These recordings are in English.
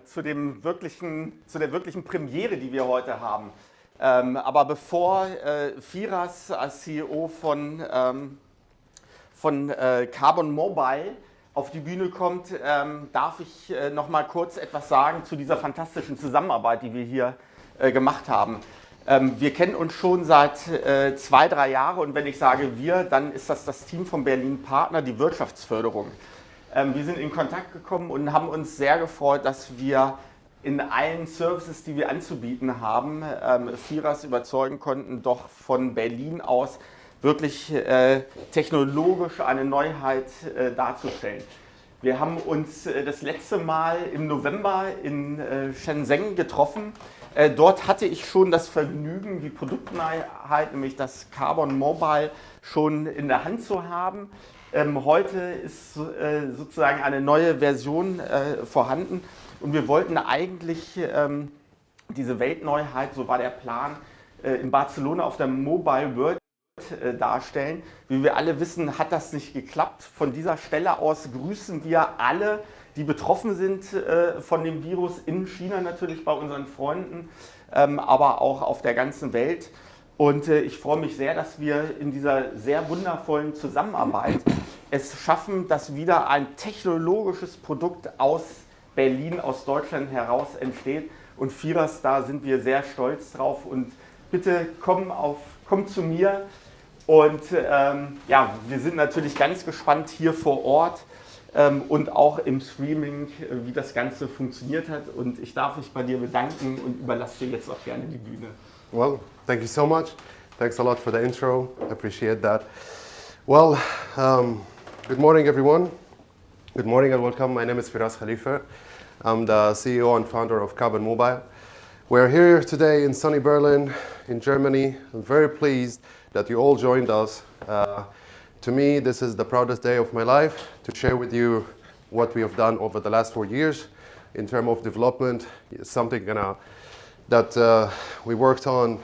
zu der wirklichen Premiere, die wir heute haben. Aber bevor Firas als CEO von Carbon Mobile auf die Bühne kommt, darf ich noch mal kurz etwas sagen zu dieser fantastischen Zusammenarbeit, die wir hier gemacht haben. Wir kennen uns schon seit 2-3 Jahren und wenn ich sage wir, dann ist das Team von Berlin Partner, die Wirtschaftsförderung. Wir sind in Kontakt gekommen und haben uns sehr gefreut, dass wir in allen Services, die wir anzubieten haben, Firas überzeugen konnten, doch von Berlin aus wirklich technologisch eine Neuheit darzustellen. Wir haben uns das letzte Mal im November in Shenzhen getroffen. Dort hatte ich schon das Vergnügen, die Produktneuheit, nämlich das Carbon Mobile, schon in der Hand zu haben. Heute ist sozusagen eine neue Version vorhanden und wir wollten eigentlich diese Weltneuheit, so war der Plan, in Barcelona auf der Mobile World darstellen. Wie wir alle wissen, hat das nicht geklappt. Von dieser Stelle aus grüßen wir alle, die betroffen sind von dem Virus, in China natürlich bei unseren Freunden, aber auch auf der ganzen Welt. Und ich freue mich sehr, dass wir in dieser sehr wundervollen Zusammenarbeit es schaffen, dass wieder ein technologisches Produkt aus Berlin, aus Deutschland heraus entsteht. Und Firas, da sind wir sehr stolz drauf. Und bitte komm zu mir. Und ja, wir sind natürlich ganz gespannt hier vor Ort und auch im Streaming, wie das Ganze funktioniert hat. Und ich darf mich bei dir bedanken und überlasse dir jetzt auch gerne die Bühne. Well, thank you so much. Thanks a lot for the intro. I appreciate that. Well, good morning, everyone. Good morning and welcome. My name is Firas Khalifa. I'm the CEO and founder of Carbon Mobile. We're here today in sunny Berlin, in Germany. I'm very pleased that you all joined us. To me, this is the proudest day of my life to share with you what we have done over the last 4 years in terms of development. It's something that we worked on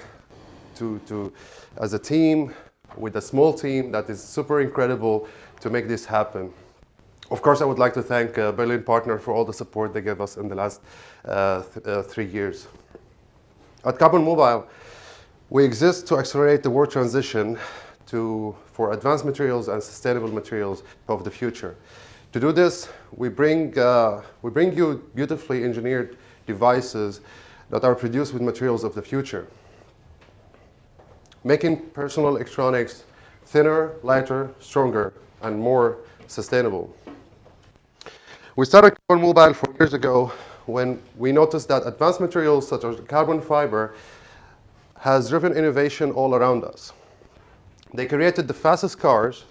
as a team, with a small team that is super incredible to make this happen. Of course, I would like to thank Berlin Partner for all the support they gave us in the last 3 years. At Carbon Mobile, we exist to accelerate the world transition for advanced materials and sustainable materials of the future. To do this, we bring you beautifully engineered devices that are produced with materials of the future, making personal electronics thinner, lighter, stronger, and more sustainable. We started Carbon Mobile 4 years ago when we noticed that advanced materials such as carbon fiber has driven innovation all around us. They created the fastest cars,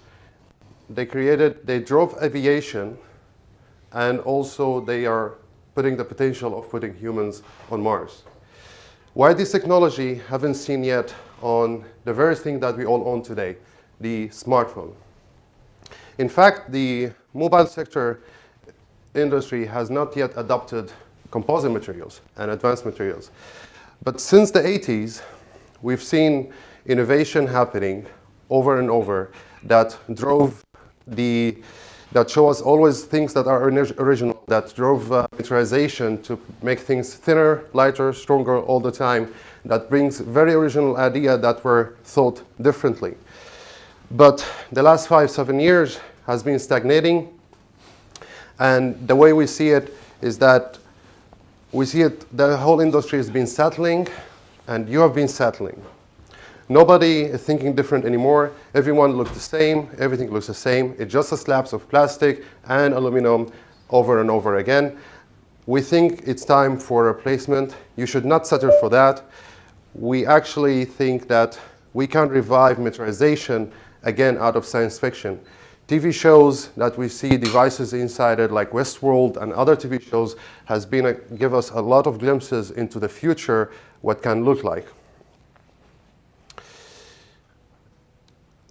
they drove aviation, and also they are putting the potential of putting humans on Mars. Why this technology haven't seen yet on the very thing that we all own today, the smartphone. In fact, the mobile sector industry has not yet adopted composite materials and advanced materials. But since the 80s, we've seen innovation happening over and over that show us always things that are original, that drove miniaturization to make things thinner, lighter, stronger all the time, that brings very original idea that were thought differently. But the last 5-7 years has been stagnating, and the way we see it is that the whole industry has been settling, and you have been settling. Nobody is thinking different anymore. Everyone looks the same. Everything looks the same. It's just a slabs of plastic and aluminum over and over again. We think it's time for a replacement. You should not settle for that. We actually think that we can revive miniaturization again out of science fiction. TV shows that we see devices inside it, like Westworld and other TV shows, give us a lot of glimpses into the future, what can look like.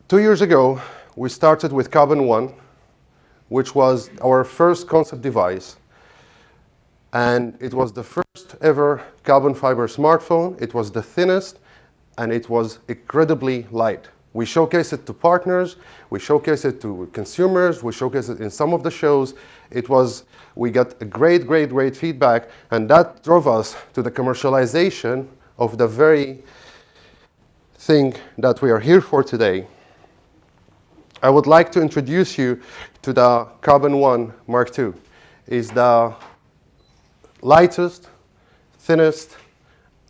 2 years ago, we started with Carbon One, which was our first concept device. And it was the first ever carbon fiber smartphone. It was the thinnest, and it was incredibly light. We showcase it to partners, we showcase it to consumers, we showcase it in some of the shows. We got a great feedback, and that drove us to the commercialization of the very thing that we are here for today. I would like to introduce you to the Carbon One Mark II. It's the lightest, thinnest,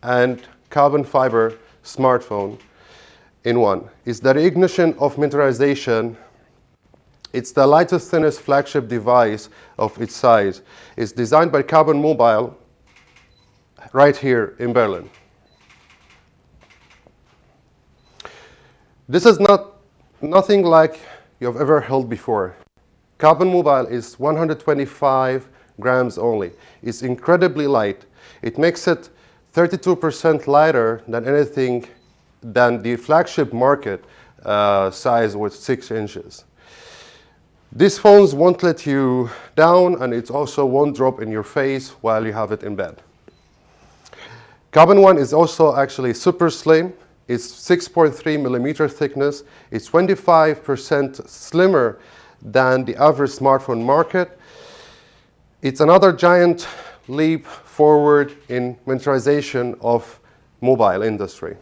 and carbon fiber smartphone in one. It's the reignition of miniaturization. It's the lightest, thinnest flagship device of its size. It's designed by Carbon Mobile right here in Berlin. This is nothing like you've ever held before. Carbon Mobile is 125 grams only. It's incredibly light. It makes it 32% lighter than anything than the flagship market size with 6 inches. These phones won't let you down, and it also won't drop in your face while you have it in bed. Carbon One is also actually super slim. It's 6.3 millimeter thickness. It's 25% slimmer than the average smartphone market. It's another giant leap forward in miniaturization of mobile industry.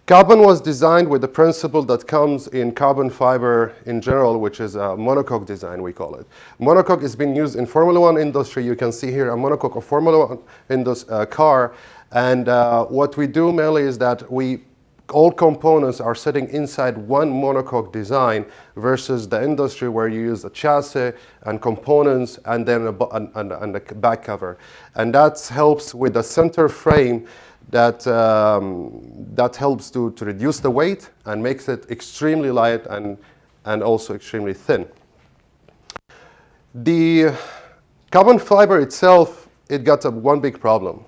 Carbon was designed with the principle that comes in carbon fiber in general, which is a monocoque design, we call it. Monocoque is being used in Formula One industry. You can see here a monocoque of Formula One car. And what we do mainly is that all components are sitting inside one monocoque design versus the industry where you use a chassis and components and then a back cover. And that helps with the center frame that helps to reduce the weight and makes it extremely light and also extremely thin. The carbon fiber itself, it got one big problem,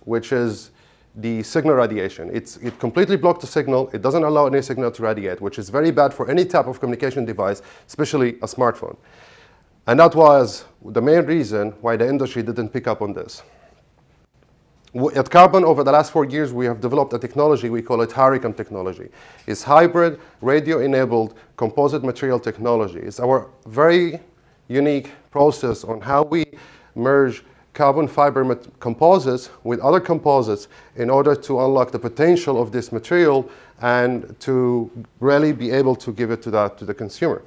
which is the signal radiation. It completely blocks the signal. It doesn't allow any signal to radiate, which is very bad for any type of communication device, especially a smartphone. And that was the main reason why the industry didn't pick up on this. At Carbon, over the last 4 years, we have developed a technology, we call it HARICOM technology. It's hybrid, radio-enabled composite material technology. It's our very unique process on how we merge carbon fiber composites with other composites in order to unlock the potential of this material and to really be able to give it to the consumer.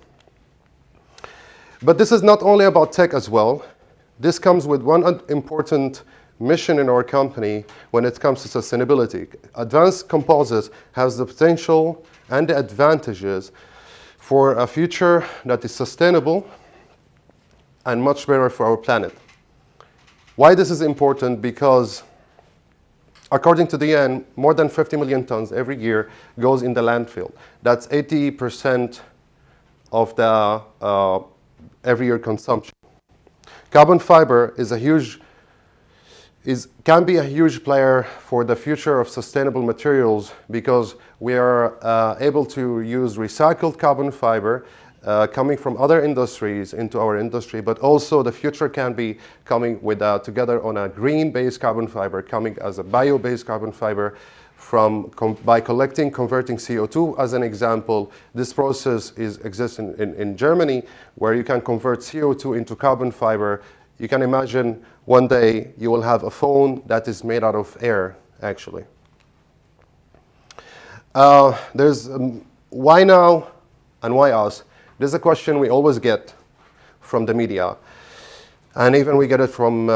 But this is not only about tech as well. This comes with one important mission in our company when it comes to sustainability. Advanced composites has the potential and the advantages for a future that is sustainable and much better for our planet. Why this is important? Because according to the UN, more than 50 million tons every year goes in the landfill. That's 80% of the every year consumption. Carbon fiber can be a huge player for the future of sustainable materials because we are able to use recycled carbon fiber coming from other industries into our industry, but also the future can be coming with together on a green-based carbon fiber, coming as a bio-based carbon fiber by converting CO2 as an example. This process exists in Germany, where you can convert CO2 into carbon fiber. You can imagine one day you will have a phone that is made out of air, actually. Why now and why us? This is a question we always get from the media. And even we get it from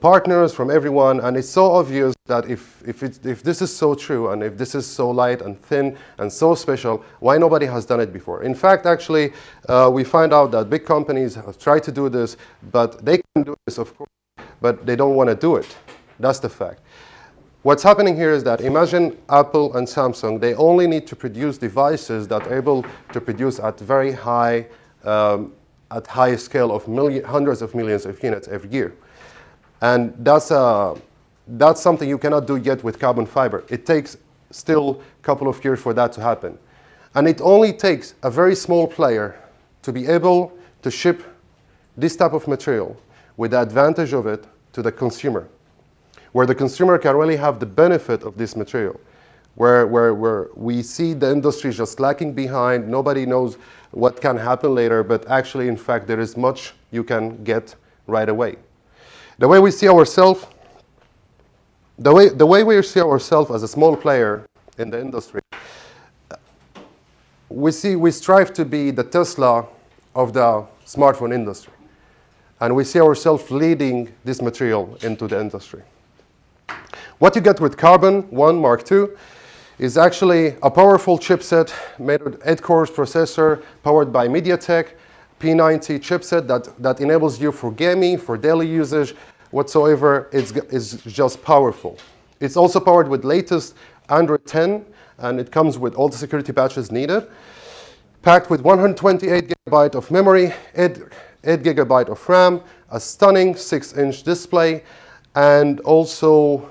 partners, from everyone. And it's so obvious that if this is so true and if this is so light and thin and so special, why nobody has done it before? In fact, actually, we find out that big companies have tried to do this, but they can do this, of course, but they don't want to do it. That's the fact. What's happening here is that imagine Apple and Samsung, they only need to produce devices that are able to produce at very high, at high scale of hundreds of millions of units every year. And that's something you cannot do yet with carbon fiber. It takes still a couple of years for that to happen. And it only takes a very small player to be able to ship this type of material with the advantage of it to the consumer, where the consumer can really have the benefit of this material. where we see the industry just lacking behind. Nobody knows what can happen later, but actually, in fact, there is much you can get right away. The way we see ourselves, the way we see ourselves as a small player in the industry, we strive to be the Tesla of the smartphone industry. And we see ourselves leading this material into the industry. What you get with Carbon 1 Mark II is actually a powerful chipset made with 8-core processor powered by MediaTek P90 chipset that enables you for gaming, for daily usage, whatsoever. It's just powerful. It's also powered with latest Android 10, and it comes with all the security patches needed. Packed with 128 GB of memory, 8 GB of RAM, a stunning 6-inch display, and also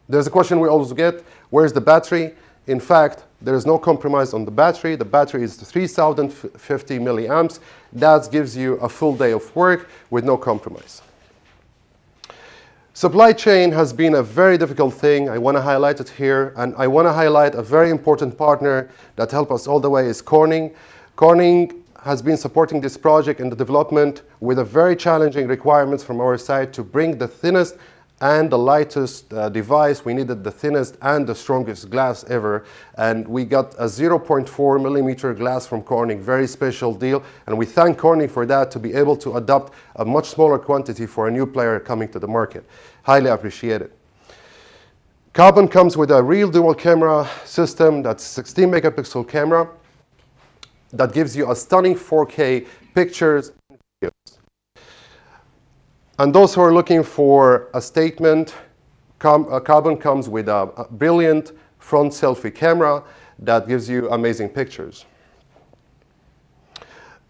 there's a question we always get, where's the battery? In fact, there is no compromise on the battery. The battery is 3050 milliamps. That gives you a full day of work with no compromise. Supply chain has been a very difficult thing. I want to highlight it here, and I want to highlight a very important partner that helped us all the way is Corning. Corning has been supporting this project in the development with a very challenging requirements from our side to bring the thinnest and the lightest device. We needed the thinnest and the strongest glass ever, and we got a 0.4 millimeter glass from Corning, very special deal, and we thank Corning for that, to be able to adopt a much smaller quantity for a new player coming to the market. Highly appreciated. Carbon comes with a real dual camera system, that's 16 megapixel camera, that gives you a stunning 4K pictures and videos. And those who are looking for a statement, Carbon comes with a brilliant front selfie camera that gives you amazing pictures.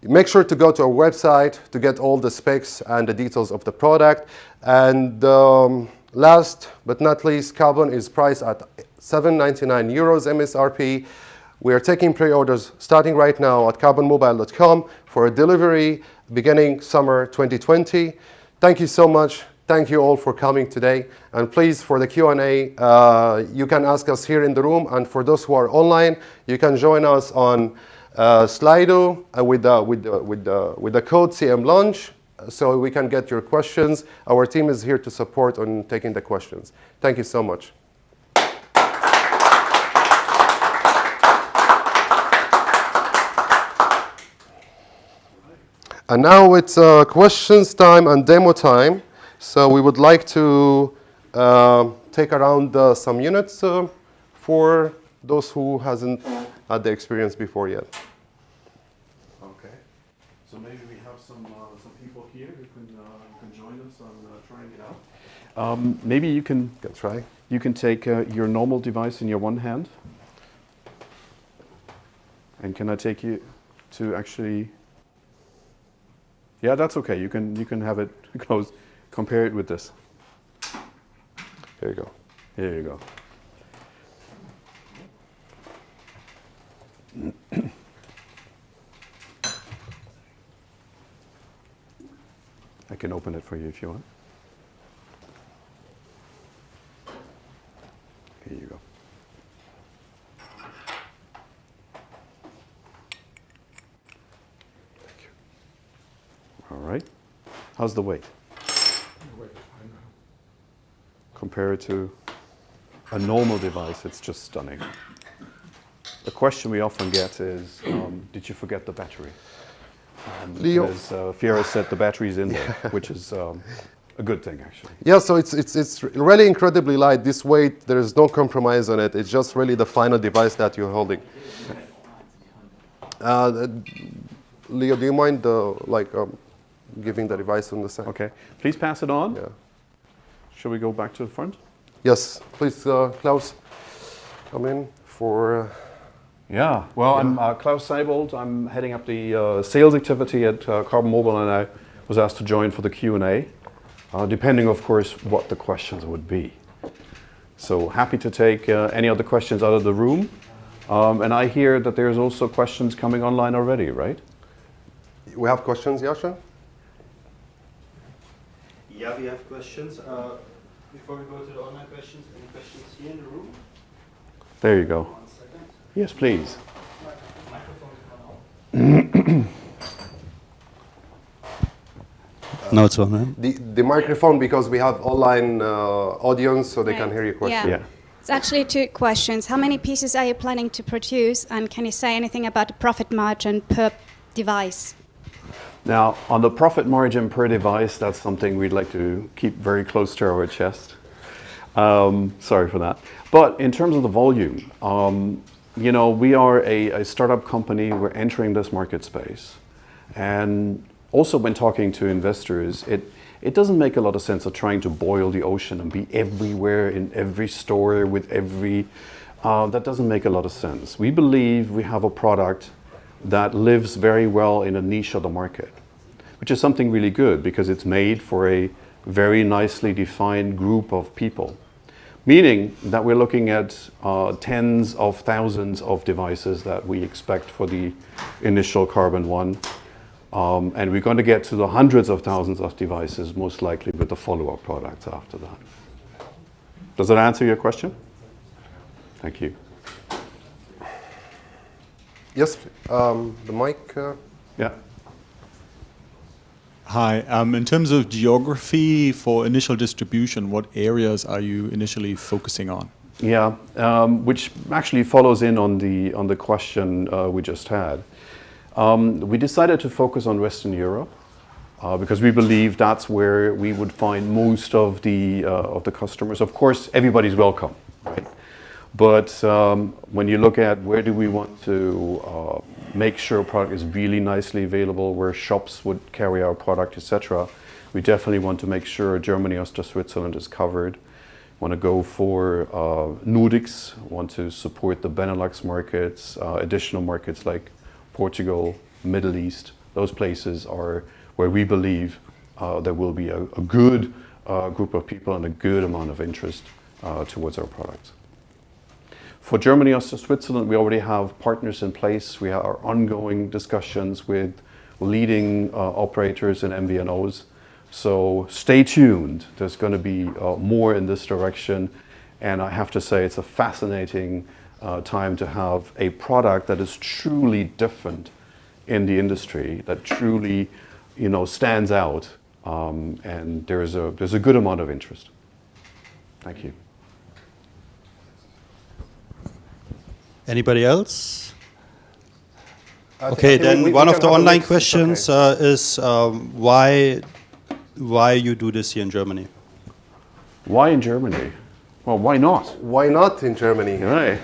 Make sure to go to our website to get all the specs and the details of the product. And last but not least, Carbon is priced at €799 MSRP. We are taking pre-orders starting right now at carbonmobile.com for a delivery beginning summer 2020. Thank you so much. Thank you all for coming today. And please, for the Q&A, you can ask us here in the room. And for those who are online, you can join us on Slido with the code CMLaunch, so we can get your questions. Our team is here to support on taking the questions. Thank you so much. And now it's questions time and demo time. So we would like to take around some units for those who hasn't had the experience before yet. Okay. So maybe we have some people here who can join us on trying it out. Maybe you can try. You can take your normal device in your one hand. And can I take you to actually? Yeah, that's okay. You can have it close. Compare it with this. Here you go. Here you go. I can open it for you if you want. Here you go. Thank you. All right. How's the weight? Compared to a normal device, it's just stunning. The question we often get is, did you forget the battery? Leo, as Fiera said, the battery's in there, which is a good thing, actually. Yeah, so it's really incredibly light. This weight, there is no compromise on it. It's just really the final device that you're holding. Leo, do you mind giving the device on the side? Okay, please pass it on. Yeah. Shall we go back to the front? Yes, please, Klaus, come in for... Yeah, well, I'm Klaus Seibold. I'm heading up the sales activity at Carbon Mobile, and I was asked to join for the Q&A, depending, of course, what the questions would be. So happy to take any other questions out of the room. And I hear that there's also questions coming online already, right? We have questions, Yasha? Yeah, we have questions. Before we go to the online questions, any questions here in the room? There you go. Yes, please. No, it's on. Huh? The microphone, because we have online audience, so they can hear your question. Yeah. It's actually two questions. How many pieces are you planning to produce, and can you say anything about the profit margin per device? Now, on the profit margin per device, that's something we'd like to keep very close to our chest. Sorry for that. But in terms of the volume, you know, we are a startup company. We're entering this market space. And also when talking to investors, it doesn't make a lot of sense of trying to boil the ocean and be everywhere in every store with every... that doesn't make a lot of sense. We believe we have a product that lives very well in a niche of the market, which is something really good because it's made for a very nicely defined group of people. Meaning that we're looking at tens of thousands of devices that we expect for the initial Carbon One. And we're going to get to the hundreds of thousands of devices, most likely with the follow-up products after that. Does that answer your question? Thank you. Yes, the mic. Yeah. Hi. In terms of geography for initial distribution, what areas are you initially focusing on? Yeah, which actually follows in on the question we just had. We decided to focus on Western Europe because we believe that's where we would find most of the customers. Of course, everybody's welcome, right? But when you look at where do we want to make sure a product is really nicely available, where shops would carry our product, etc., we definitely want to make sure Germany, Austria, Switzerland is covered. Want to go for Nordics, want to support the Benelux markets, additional markets like Portugal, Middle East. Those places are where we believe there will be a good group of people and a good amount of interest towards our products. For Germany, Austria, Switzerland, we already have partners in place. We have our ongoing discussions with leading operators and MVNOs. So stay tuned. There's going to be more in this direction. And I have to say it's a fascinating time to have a product that is truly different in the industry, that truly, you know, stands out. And there's a good amount of interest. Thank you. Anybody else? I Okay, think then we one can of the have a online mix. questions Okay. is why you do this here in Germany? Why in Germany? Well, why not? Why not in Germany? Right.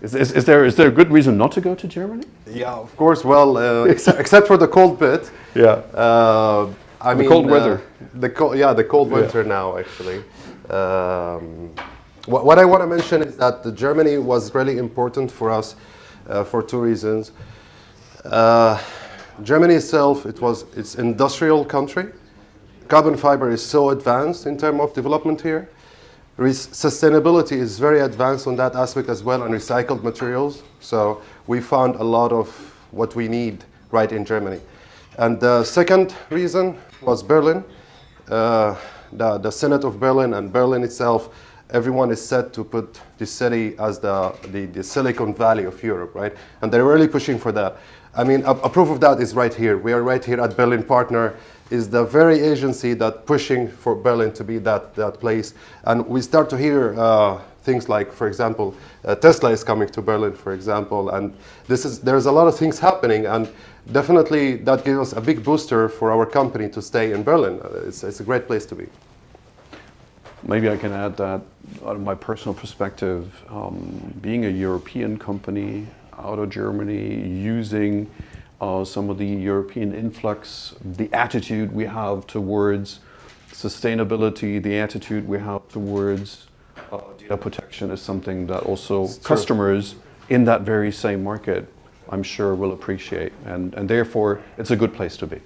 Is there a good reason not to go to Germany? Yeah, of course. Well, except for the cold bit. Yeah. I mean, cold weather. The cold winter now, actually. What I want to mention is that Germany was really important for us for two reasons. Germany itself, it's industrial country. Carbon fiber is so advanced in terms of development here. Sustainability is very advanced on that aspect as well, and recycled materials. So we found a lot of what we need right in Germany. And the second reason was Berlin. The Senate of Berlin and Berlin itself, everyone is set to put the city as the Silicon Valley of Europe, right? And they're really pushing for that. I mean, a proof of that is right here. We are right here at Berlin Partner, is the very agency that pushing for Berlin to be that place. And we start to hear things like, for example, Tesla is coming to Berlin, for example, and there's a lot of things happening, and definitely that gives us a big booster for our company to stay in Berlin. It's a great place to be. Maybe I can add that out of my personal perspective, being a European company out of Germany, using some of the European influx, the attitude we have towards sustainability, the attitude we have towards data protection is something that also customers in that very same market, I'm sure, will appreciate. And therefore, it's a good place to be.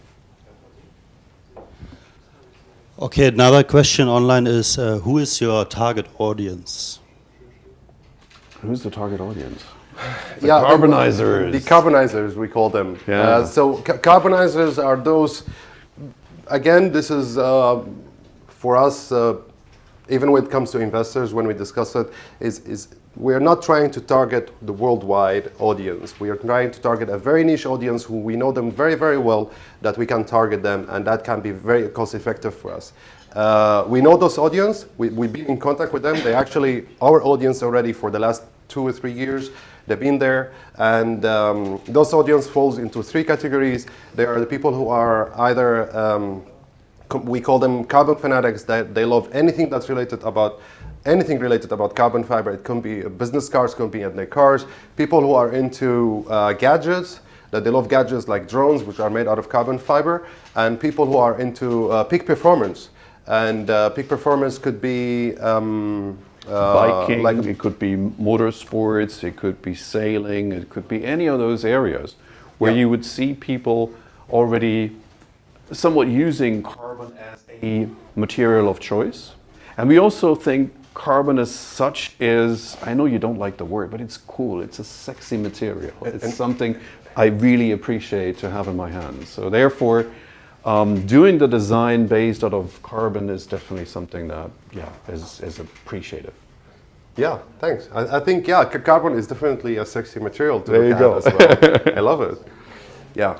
Okay, another question online is who is your target audience? Who's the target audience? The carbonizers. The carbonizers, we call them. Yeah. So carbonizers are those, again, this is for us even when it comes to investors, when we discuss it, is we're not trying to target the worldwide audience. We are trying to target a very niche audience who we know them very, very well, that we can target them, and that can be very cost-effective for us. We know those audience. We've been in contact with them. They actually our audience already for the last 2 or 3 years. They've been there, and those audience falls into 3 categories. There are the people who are either we call them carbon fanatics. That they love anything that's related about carbon fiber. It can be business cars, it can be in their cars. People who are into gadgets, that they love gadgets like drones, which are made out of carbon fiber, and people who are into peak performance. And peak performance could be biking, it could be motorsports, it could be sailing, it could be any of those areas where you would see people already somewhat using carbon as a material of choice. And we also think carbon as such is, I know you don't like the word, but it's cool, it's a sexy material. It's something I really appreciate to have in my hands. So therefore, doing the design based out of carbon is definitely something that, is appreciated. Yeah, thanks. I think, carbon is definitely a sexy material to There look you at as well. I love it. Yeah.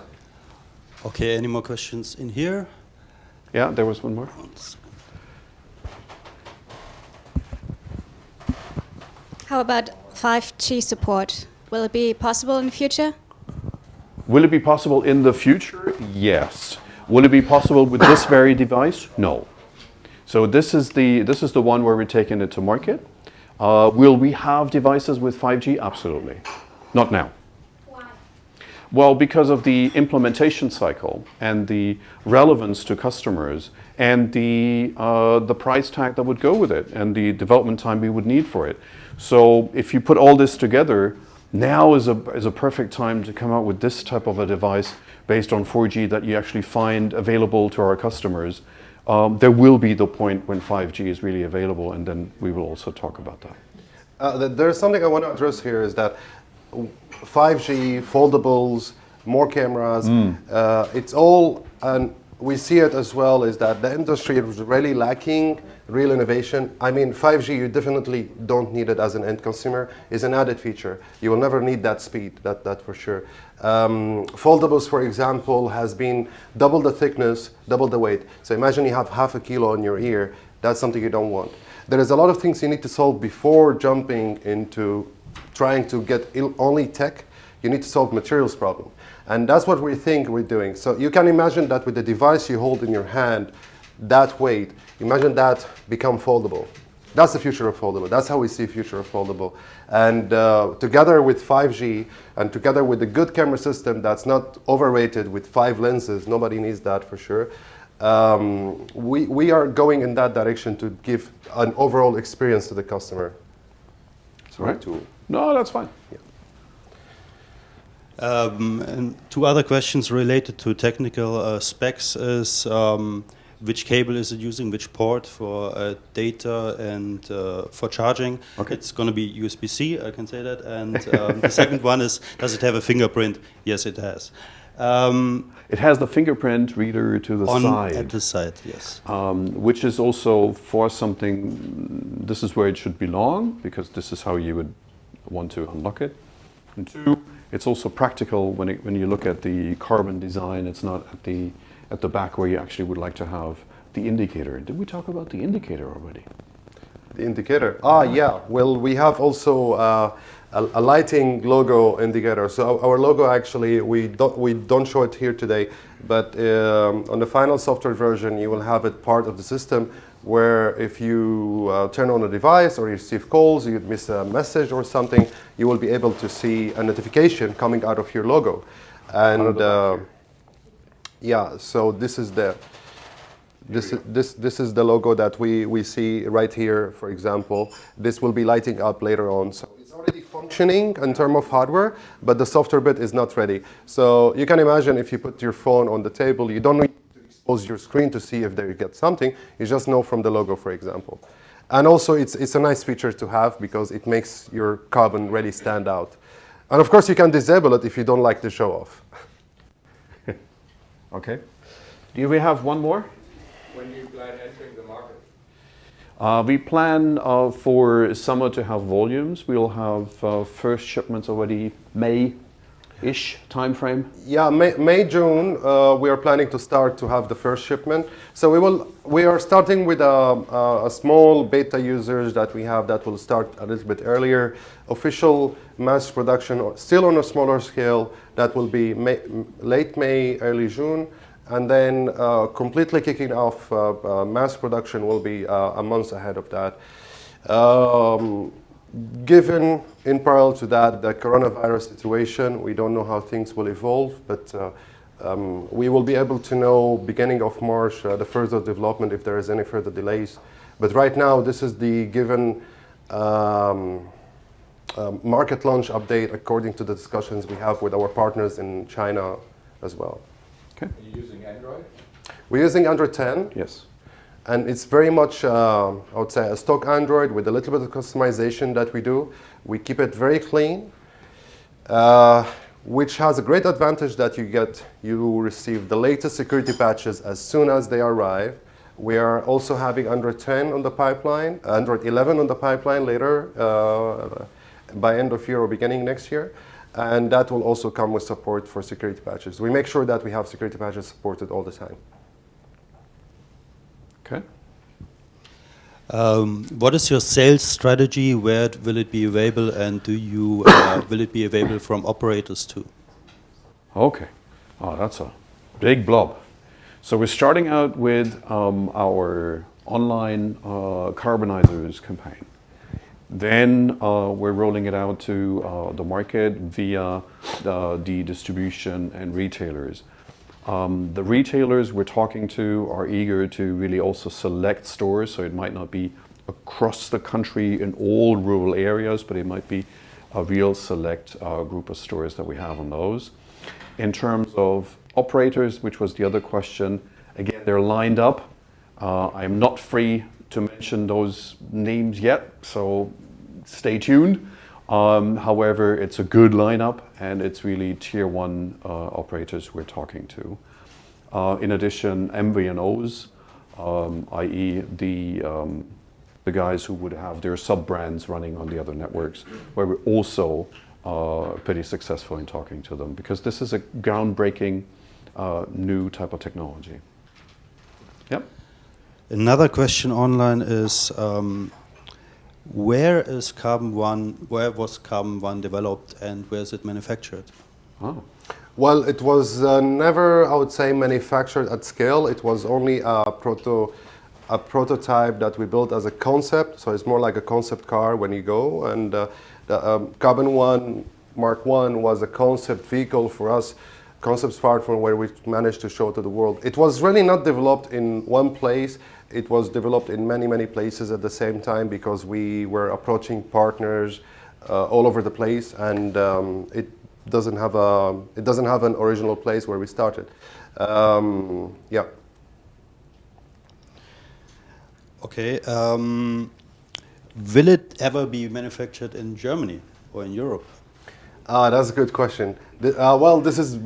Okay, any more questions in here? Yeah, there was one more. How about 5G support? Will it be possible in the future? Will it be possible in the future? Yes. Will it be possible with this very device? No. So this is the one where we're taking it to market. Will we have devices with 5G? Absolutely. Not now. Why? Well, because of the implementation cycle and the relevance to customers and the price tag that would go with it and the development time we would need for it. So if you put all this together, now is a perfect time to come out with this type of a device based on 4G that you actually find available to our customers. There will be the point when 5G is really available, and then we will also talk about that. There's something I want to address here is that 5G, foldables, more cameras, it's all, and we see it as well, is that the industry is really lacking real innovation. I mean, 5G, you definitely don't need it as an end consumer. It's an added feature. You will never need that speed, that for sure. Foldables, for example, has been double the thickness, double the weight. So imagine you have half a kilo on your ear. That's something you don't want. There is a lot of things you need to solve before jumping into trying to get only tech. You need to solve materials problem. And that's what we think we're doing. So you can imagine that with the device you hold in your hand, that weight, imagine that become foldable. That's the future of foldable. That's how we see future of foldable. And together with 5G and together with a good camera system that's not overrated with 5 lenses, nobody needs that for sure. We are going in that direction to give an overall experience to the customer. Sorry Right. to... No, that's fine. Yeah. And 2 other questions related to technical specs is which cable is it using, which port for data and for charging. Okay. It's going to be USB-C, I can say that. And the second one is, does it have a fingerprint? Yes, it has. It has the fingerprint reader to the side. At the side, yes. Which is also for something, this is where it should belong, because this is how you would want to unlock it. And 2, it's also practical when you look at the carbon design. It's not at the back where you actually would like to have the indicator. Did we talk about the indicator already? The indicator. Yeah. Well, we have also a lighting logo indicator. So our logo actually, we don't show it here today, but on the final software version, you will have it part of the system where if you turn on a device or you receive calls, you miss a message or something, you will be able to see a notification coming out of your logo. And yeah, so this is the logo that we see right here, for example. This will be lighting up later on. So it's already functioning in terms of hardware, but the software bit is not ready. So you can imagine if you put your phone on the table, you don't need to expose your screen to see if there you get something. You just know from the logo, for example. And also it's a nice feature to have because it makes your carbon really stand out. And of course you can disable it if you don't like the show off. Okay. Do we have one more? When do you plan entering the market? We plan for summer to have volumes. We'll have first shipments already May-ish time frame. Yeah, May, June, we are planning to start to have the first shipment. So we are starting with a small beta users that we have that will start a little bit earlier. Official mass production, still on a smaller scale, that will be late May, early June. And then completely kicking off mass production will be a month ahead of that. Given in parallel to that the coronavirus situation, we don't know how things will evolve, but we will be able to know beginning of March the further development if there is any further delays. But right now, this is the given market launch update according to the discussions we have with our partners in China as well. Okay. Are you using Android? We're using Android 10. Yes. And it's very much, I would say, a stock Android with a little bit of customization that we do. We keep it very clean, which has a great advantage that you receive the latest security patches as soon as they arrive. We are also having Android 10 on the pipeline, Android 11 on the pipeline later, by end of year or beginning next year. And that will also come with support for security patches. We make sure that we have security patches supported all the time. Okay. What is your sales strategy? Where will it be available, and will it be available from operators too? Okay. Oh, that's a big blob. So we're starting out with our online carbonizers campaign. Then we're rolling it out to the market via the distribution and retailers. The retailers we're talking to are eager to really also select stores, so it might not be across the country in all rural areas, but it might be a real select group of stores that we have on those. In terms of operators, which was the other question, again, they're lined up. I'm not free to mention those names yet, so stay tuned. However, it's a good lineup, and it's really tier one operators we're talking to. In addition, MVNOs, i.e. the guys who would have their sub-brands running on the other networks, where we're also pretty successful in talking to them, because this is a groundbreaking new type of technology. Yep. Another question online is, where was Carbon One developed, and where is it manufactured? Oh. Well, it was never, I would say, manufactured at scale. It was only a prototype that we built as a concept. So it's more like a concept car when you go. And the Carbon One Mark I was a concept vehicle for us, concept smartphone where we managed to show to the world. It was really not developed in one place. It was developed in many, many places at the same time, because we were approaching partners all over the place, and it doesn't have an original place where we started. Yeah. Okay. Will it ever be manufactured in Germany or in Europe? That's a good question. Well, this is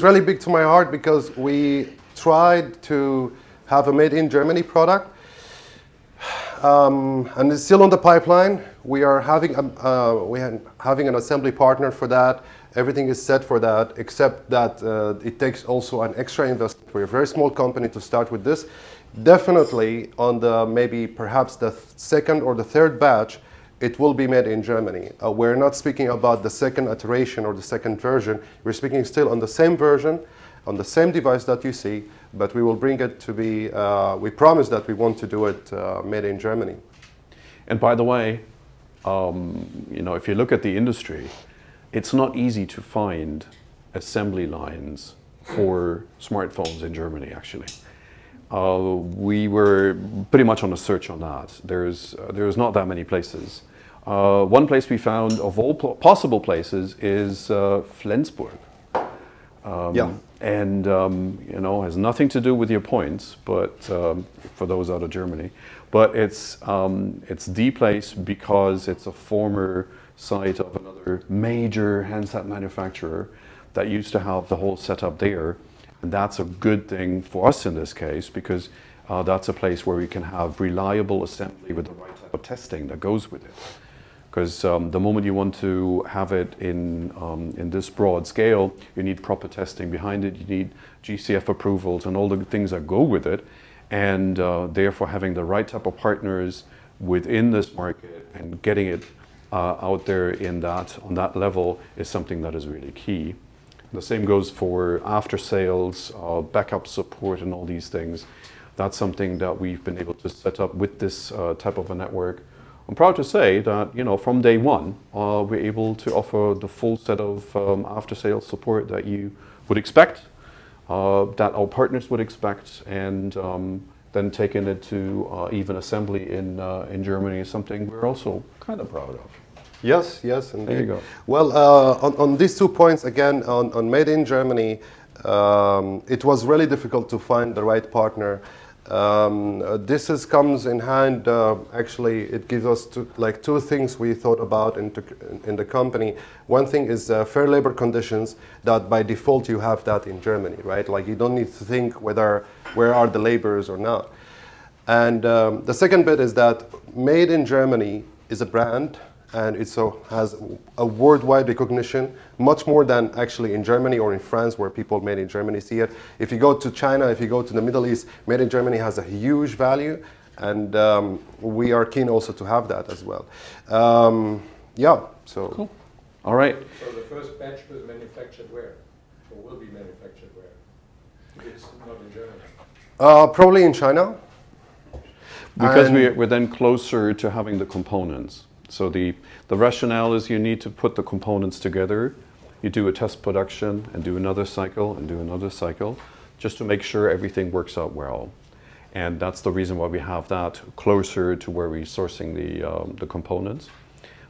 really big to my heart, because we tried to have a made in Germany product, and it's still on the pipeline. We are having an assembly partner for that. Everything is set for that, except that it takes also an extra investment. We're a very small company to start with this. Definitely on the perhaps the second or the third batch, it will be made in Germany. We're not speaking about the second iteration or the second version. We're speaking still on the same version, on the same device that you see, but we will bring it to be, we promise that we want to do it made in Germany. And by the way, if you look at the industry, it's not easy to find assembly lines for smartphones in Germany, actually. We were pretty much on a search on that. There's not that many places. One place we found, of all possible places, is Flensburg. Yeah. And has nothing to do with your points, but for those out of Germany. But it's the place because it's a former site of another major handset manufacturer that used to have the whole setup there. And that's a good thing for us in this case, because that's a place where we can have reliable assembly with the right type of testing that goes with it. Because the moment you want to have it in this broad scale, you need proper testing behind it, you need GCF approvals and all the things that go with it, and therefore having the right type of partners within this market and getting it out there on that level is something that is really key. The same goes for after sales, backup support and all these things. That's something that we've been able to set up with this type of a network. I'm proud to say that, you know, from day one, we're able to offer the full set of after-sales support that you would expect, that our partners would expect, and then taking it to even assembly in Germany is something we're also kind of proud of. Yes, indeed. There you go. Well, on these 2 points, again, on Made in Germany, it was really difficult to find the right partner. This comes in hand, actually, it gives us two things we thought about in the company. One thing is fair labor conditions, that by default you have that in Germany, right? Like you don't need to think where are the laborers or not. And the second bit is that Made in Germany is a brand, and it so has a worldwide recognition, much more than actually in Germany or in France, where people Made in Germany see it. If you go to China, if you go to the Middle East, Made in Germany has a huge value, and we are keen also to have that as well. So. Cool. All right. So the first batch was manufactured where? Or will be manufactured where? If it's not in Germany? Probably in China. Because we're then closer to having the components. So the rationale is you need to put the components together. You do a test production and do another cycle and do another cycle just to make sure everything works out well. And that's the reason why we have that closer to where we're sourcing the components.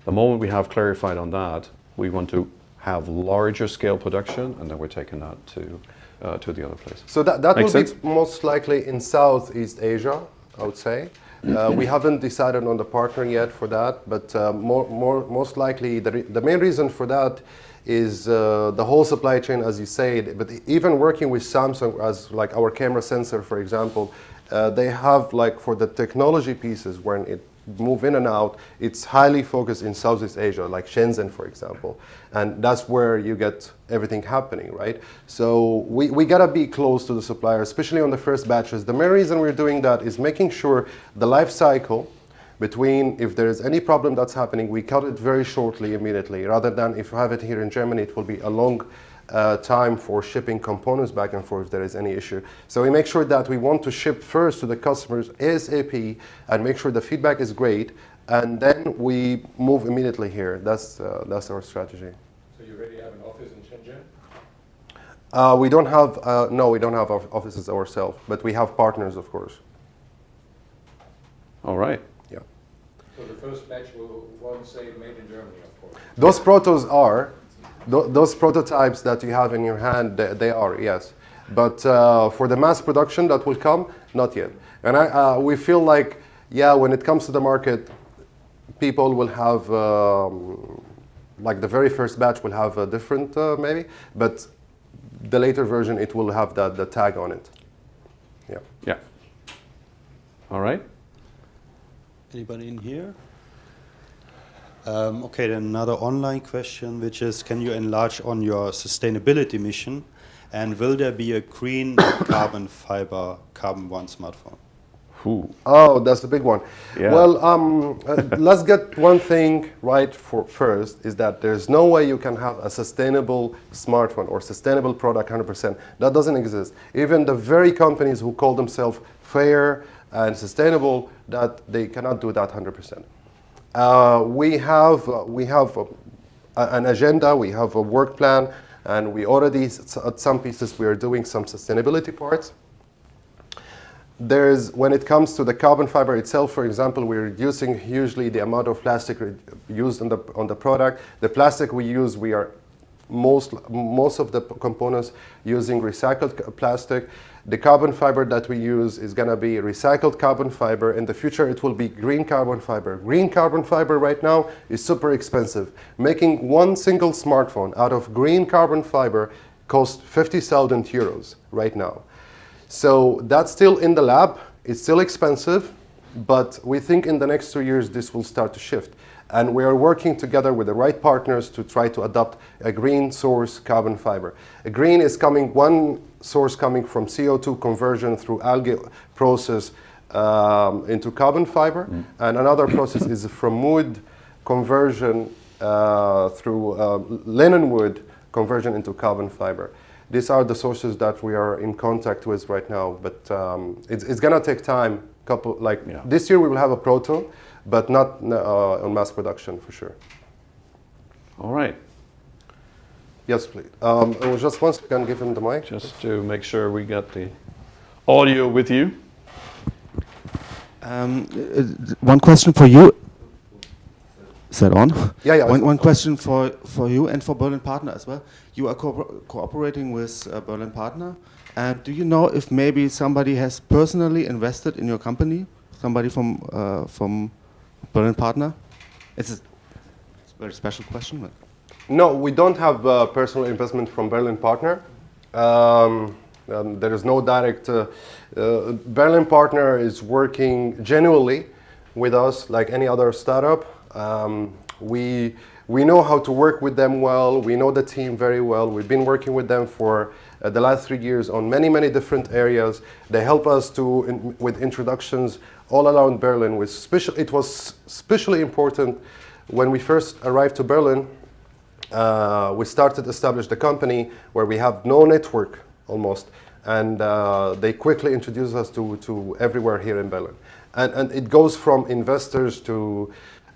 The moment we have clarified on that, we want to have larger scale production, and then we're taking that to the other place. So that Makes will sense? be most likely in Southeast Asia, I would say. We haven't decided on the partner yet for that, but most likely the main reason for that is the whole supply chain, as you said. But even working with Samsung as like our camera sensor, for example, they have like for the technology pieces when it move in and out, it's highly focused in Southeast Asia, like Shenzhen, for example. And that's where you get everything happening, right? So we gotta be close to the supplier, especially on the first batches. The main reason we're doing that is making sure the life cycle between, if there is any problem that's happening, we cut it very shortly, immediately, rather than if you have it here in Germany, it will be a long time for shipping components back and forth if there is any issue. So we make sure that we want to ship first to the customers ASAP and make sure the feedback is great, and then we move immediately here. That's our strategy. So you already have an office in Shenzhen? We don't have offices ourselves, but we have partners, of course. All right. Yeah. So the first batch won't say made in Germany, of course. Those protos are. Those prototypes that you have in your hand, they are, yes. But for the mass production that will come, not yet. And we feel like, yeah, when it comes to the market, people will have, like the very first batch will have a different, maybe, but the later version, it will have the tag on it. Yeah. Yeah. All right. Anybody in here? Okay, then another online question, which is, can you enlarge on your sustainability mission? And will there be a green carbon fiber carbon one smartphone? Ooh. Oh, that's the big one. Yeah. Well, let's get one thing right first, is that there's no way you can have a sustainable smartphone or sustainable product 100%. That doesn't exist. Even the very companies who call themselves fair and sustainable, that they cannot do that 100%. We have an agenda, we have a work plan, and we already, at some pieces, we are doing some sustainability parts. When it comes to the carbon fiber itself, for example, we're reducing hugely the amount of plastic used on the product. The plastic we use, we are most of the components using recycled plastic. The carbon fiber that we use is going to be recycled carbon fiber. In the future, it will be green carbon fiber. Green carbon fiber right now is super expensive. Making one single smartphone out of green carbon fiber costs 50,000 euros right now. So that's still in the lab. It's still expensive, but we think in the next 2 years this will start to shift. And we are working together with the right partners to try to adopt a green source carbon fiber. A green is coming, one source coming from CO2 conversion through algae process into carbon fiber, and another process is from wood conversion through linen wood conversion into carbon fiber. These are the sources that we are in contact with right now, but it's gonna take time. This year we will have a proto, but not on mass production for sure. All right. Yes, please. Just one second, give him the mic. Just to make sure we get the audio with you. One question for you. Is that on? Yeah. One question for you and for Berlin Partner as well. You are cooperating with Berlin Partner. And do you know if maybe somebody has personally invested in your company? Somebody from Berlin Partner? It's a very special question. But No, we don't have personal investment from Berlin Partner. There is no direct. Berlin Partner is working genuinely with us like any other startup. We know how to work with them well. We know the team very well. We've been working with them for the last 3 years on many different areas. They help us with introductions all around Berlin. It was especially important when we first arrived to Berlin. We started to establish the company where we have no network almost, and they quickly introduced us to everywhere here in Berlin. And it goes from investors to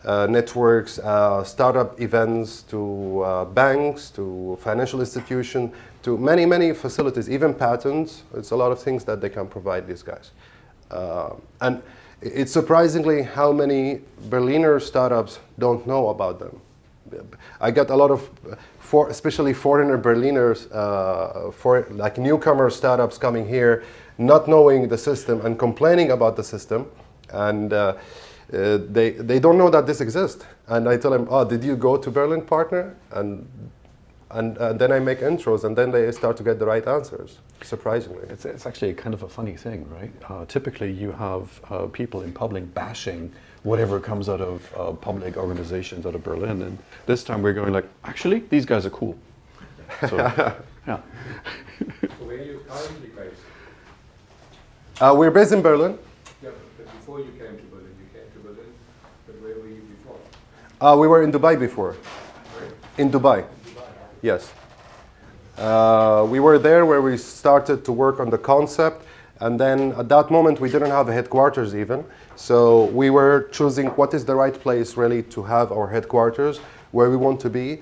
networks, startup events, to banks, to financial institutions, to many facilities, even patents. It's a lot of things that they can provide these guys. And it's surprisingly how many Berliner startups don't know about them. I get a lot of, especially foreigner Berliners, like newcomer startups coming here, not knowing the system and complaining about the system, and they don't know that this exists. And I tell them, "Oh, did you go to Berlin Partner?" And then I make intros, and then they start to get the right answers. Surprisingly, it's actually kind of a funny thing, right? Typically, you have people in public bashing whatever comes out of public organizations out of Berlin, and this time we're going like, actually, these guys are cool. So, yeah. So where are you currently based? We're based in Berlin. Yeah, but before you came to Berlin, but where were you before? We were in Dubai before. Where? In Dubai. Yes. We were there where we started to work on the concept, and then at that moment we didn't have a headquarters even. So we were choosing what is the right place really to have our headquarters, where we want to be.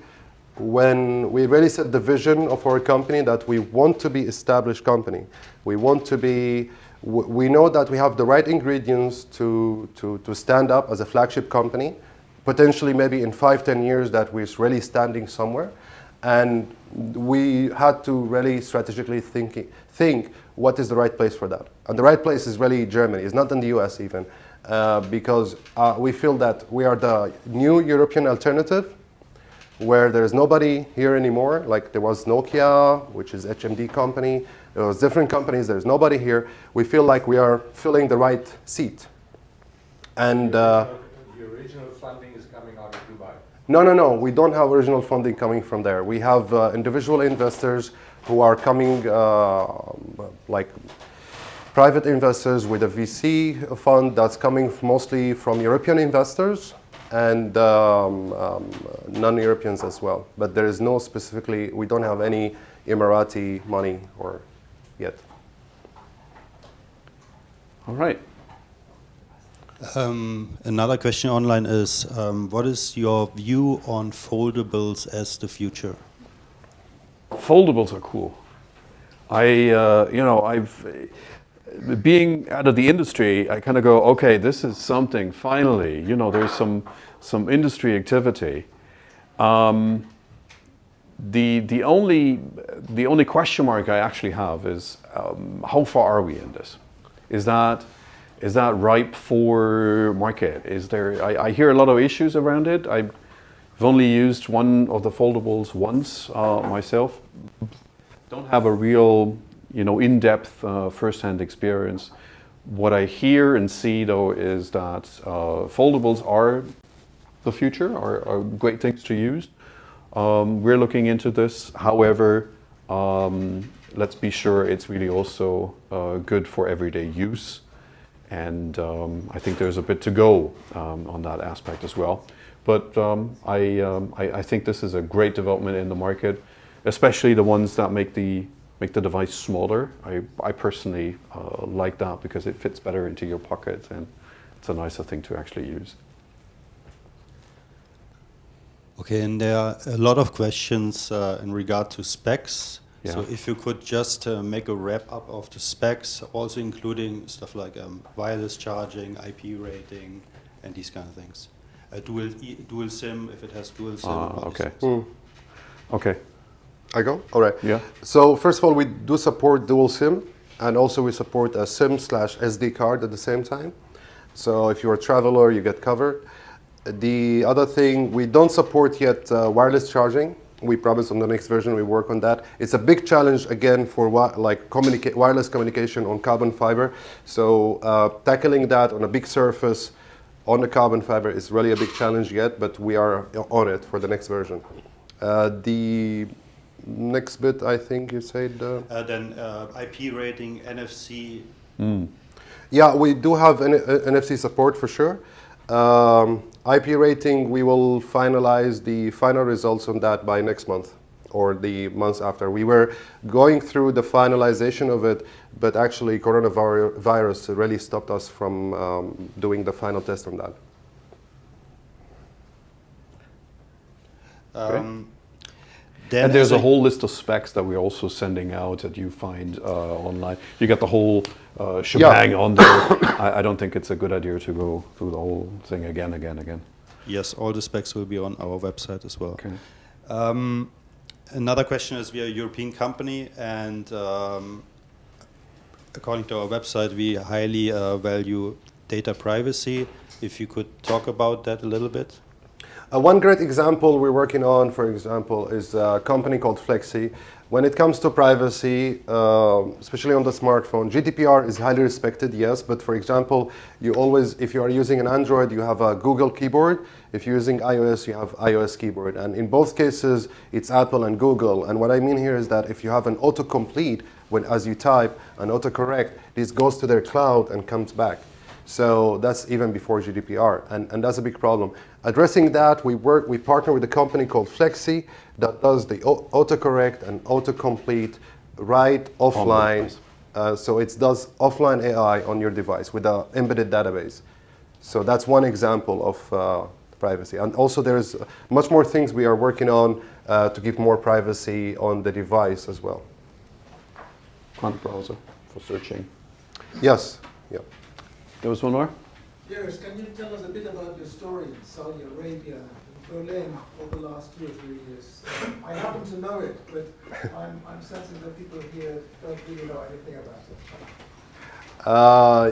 When we really set the vision of our company that we want to be established company, we want to be, we know that we have the right ingredients to stand up as a flagship company, potentially maybe in 5-10 years that we're really standing somewhere. And we had to really strategically think what is the right place for that. And the right place is really Germany. It's not in the US even, because we feel that we are the new European alternative where there is nobody here anymore. Like there was Nokia, which is HMD company. There was different companies. There's nobody here. We feel like we are filling the right seat. And the original funding is coming out of Dubai. No. We don't have original funding coming from there. We have individual investors who are coming, like private investors with a VC fund that's coming mostly from European investors and non-Europeans as well. But there is no specifically, we don't have any Emirati money or yet. All right. Another question online is, what is your view on foldables as the future? Foldables are cool. Being out of the industry, I kind of go, okay, this is something. Finally, there's some industry activity. The only question mark I actually have is how far are we in this? Is that ripe for market? I hear a lot of issues around it. I've only used one of the foldables once myself. Don't have a real, in-depth first-hand experience. What I hear and see though is that foldables are the future, are great things to use. We're looking into this. However, let's be sure it's really also good for everyday use. And I think there's a bit to go on that aspect as well. But I think this is a great development in the market, especially the ones that make the device smaller. I personally like that because it fits better into your pocket and it's a nicer thing to actually use. Okay, and there are a lot of questions in regard to specs. Yeah. So if you could just make a wrap up of the specs, also including stuff like wireless charging, IP rating, and these kind of things. Dual SIM, if it has dual SIM. Okay. Okay. I go? All right. Yeah. So first of all, we do support dual SIM, and also we support a SIM/SD card at the same time. So if you're a traveler, you get covered. The other thing, we don't support yet wireless charging. We promise on the next version we work on that. It's a big challenge again for wireless communication on carbon fiber. So tackling that on a big surface on the carbon fiber is really a big challenge yet, but we are on it for the next version. The next bit, I think you said. Then IP rating, NFC. Yeah, we do have NFC support for sure. IP rating, we will finalize the final results on that by next month or the months after. We were going through the finalization of it, but actually coronavirus really stopped us from doing the final test on that. And there's a whole list of specs that we're also sending out that you find online. You got the whole shebang on there. I don't think it's a good idea to go through the whole thing again. Yes, all the specs will be on our website as well. Okay. Another question is, we are a European company, and according to our website, we highly value data privacy. If you could talk about that a little bit. One great example we're working on, for example, is a company called Flexi. When it comes to privacy, especially on the smartphone, GDPR is highly respected, yes, but for example, if you are using an Android, you have a Google keyboard. If you're using iOS, you have iOS keyboard. And in both cases, it's Apple and Google. And what I mean here is that if you have an autocomplete, as you type, an autocorrect, this goes to their cloud and comes back. So that's even before GDPR, and that's a big problem. Addressing that, we partner with a company called Flexi that does the autocorrect and autocomplete right offline. So it does offline AI on your device with an embedded database. So that's one example of privacy. And also there's much more things we are working on to give more privacy on the device as well. Quant browser for searching. Yes. Yeah. There was one more? Yes, can you tell us a bit about your story in Saudi Arabia, in Berlin, over the last 2 or 3 years? I happen to know it, but I'm sensing that people here don't really know anything about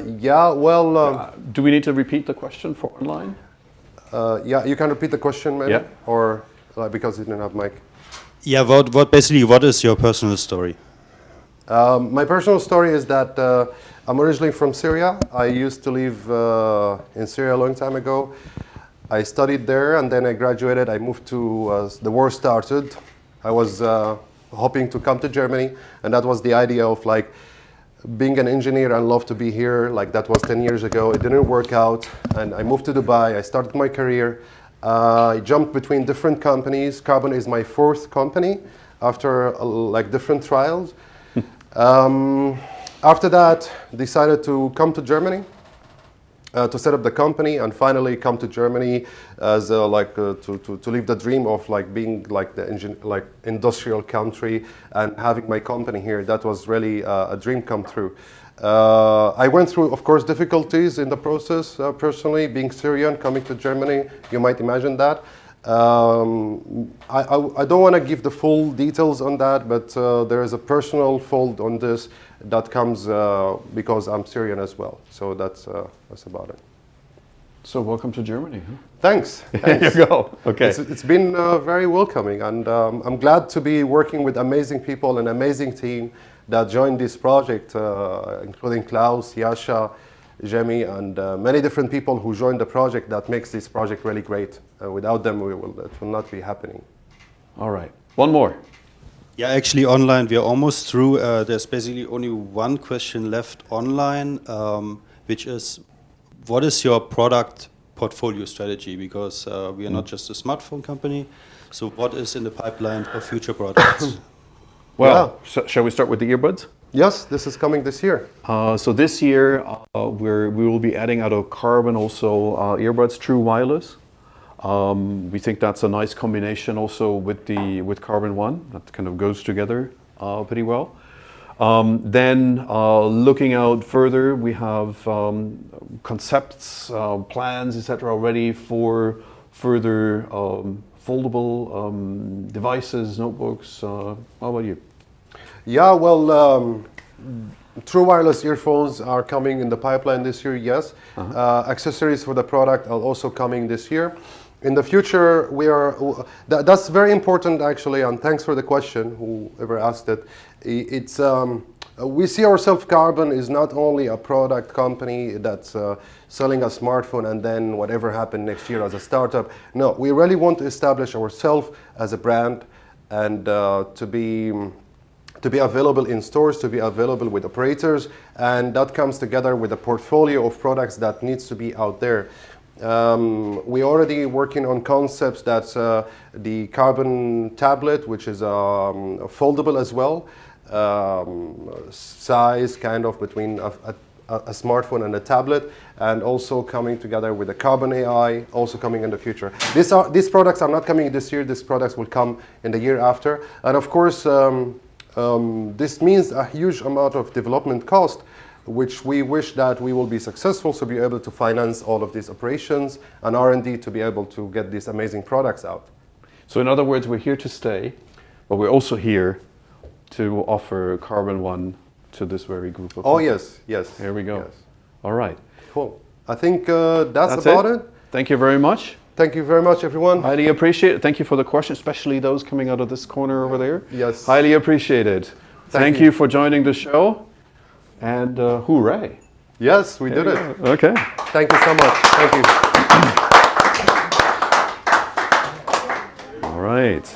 it. Yeah, well... do we need to repeat the question for online? Yeah, you can repeat the question, maybe? Yeah. Or because you didn't have mic. Yeah, what is your personal story? My personal story is that I'm originally from Syria. I used to live in Syria a long time ago. I studied there and then I graduated. I moved to, the war started. I was hoping to come to Germany, and that was the idea of being an engineer and love to be here. That was 10 years ago. It didn't work out, and I moved to Dubai. I started my career. I jumped between different companies. Carbon is my 4th company after different trials. After that, decided to come to Germany to set up the company, and finally come to Germany as to live the dream of being the industrial country and having my company here. That was really a dream come true. I went through, of course, difficulties in the process personally, being Syrian, coming to Germany. You might imagine that. I don't want to give the full details on that, but there is a personal fold on this that comes because I'm Syrian as well. So that's about it. So welcome to Germany. Huh? Thanks. There you go. Okay. It's been very welcoming, and I'm glad to be working with amazing people, an amazing team, that joined this project, including Klaus, Yasha, Jemmy, and many different people who joined the project that makes this project really great. Without them, it will not be happening. All right. One more. Yeah, actually online we are almost through. There's basically only one question left online, which is, what is your product portfolio strategy? Because we are not just a smartphone company, so what is in the pipeline for future products? Well, shall we start with the earbuds? Yes, this is coming this year. So this year we will be adding out of Carbon also earbuds, true wireless. We think that's a nice combination also with Carbon One. That kind of goes together pretty well. Then looking out further, we have concepts, plans, etc. ready for further foldable devices, notebooks. How about you? Yeah, well, true wireless earphones are coming in the pipeline this year, yes. Accessories for the product are also coming this year. In the future, that's very important actually, and thanks for the question, whoever asked it. It's, we see ourselves, Carbon is not only a product company that's selling a smartphone and then whatever happened next year as a startup. No, we really want to establish ourselves as a brand and to be available in stores, to be available with operators, and that comes together with a portfolio of products that needs to be out there. We already working on concepts that's the Carbon tablet, which is foldable as well, size kind of between a smartphone and a tablet, and also coming together with the Carbon AI, also coming in the future. These products are not coming this year. These products will come in the year after, and of course this means a huge amount of development cost, which we wish that we will be successful to be able to finance all of these operations and R&D to be able to get these amazing products out. So in other words, we're here to stay, but we're also here to offer Carbon One to this very group of people. Oh yes, yes. There we go. Yes. All right. Cool. I think that's about it. Thank you very much. Thank you very much, everyone. Highly appreciate it. Thank you for the questions, especially those coming out of this corner over there. Yes. Highly appreciated. Thank you for joining the show. And hooray. Yes, we did it. Okay. Thank you so much. Thank you. All right.